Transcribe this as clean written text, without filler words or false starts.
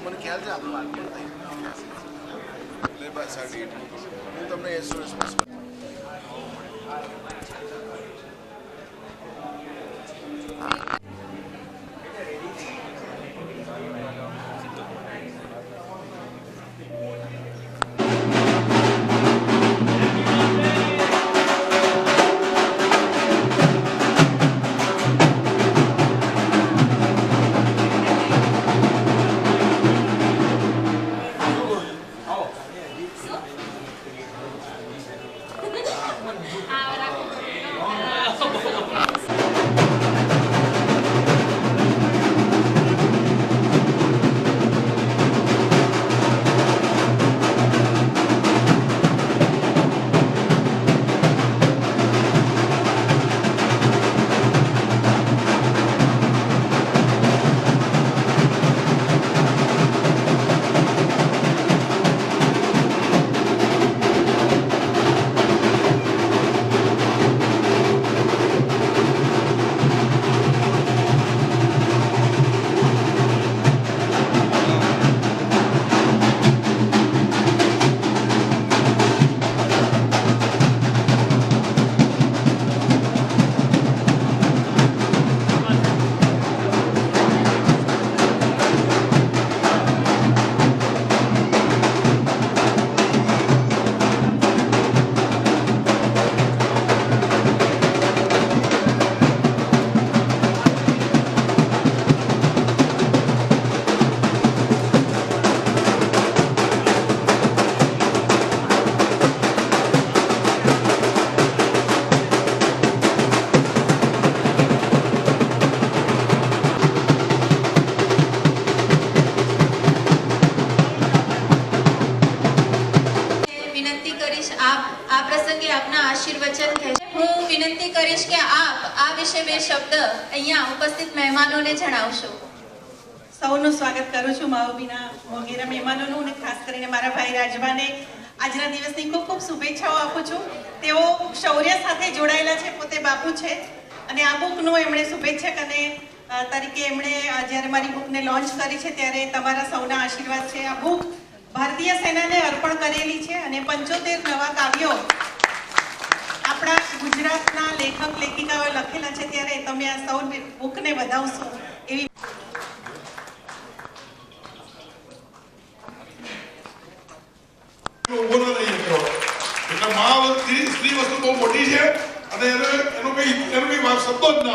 મને ખ્યાલ છે આપણું साठी હું તમને એસઓએસ આશીર્વચન કહેશે। હું વિનંતી કરીશ કે આપ આ વિશે બે શબ્દ અહીંયા ઉપસ્થિત મહેમાનોને જણાવશો। સૌનું સ્વાગત કરું છું માવબીના વગેરે મહેમાનોનું અને ખાસ કરીને મારા ભાઈ રાજભાને આજના દિવસની ખૂબ ખૂબ શુભેચ્છાઓ આપું છું। તેઓ શૌર્ય સાથે જોડાયેલા છે, પોતે બાપુ છે અને આ બુકનો એમણે શુભેચ્છક અને તરીકે એમણે જ્યારે મારી બુકને લોન્ચ કરી છે ત્યારે તમારા સૌના આશીર્વાદ છે। આ બુક ભારતીય સેનાને અર્પણ કરેલી છે અને 75 નવા કાવ્યો આપણા ગુજરાતના લેખક લેખિકાઓએ લખેલા છે, ત્યારે તમે આ સૌ બુકને વધાવશો એવી સ્ત્રી વસ્તુ બહુ મોટી છે અને એનો કઈ શબ્દો જ ના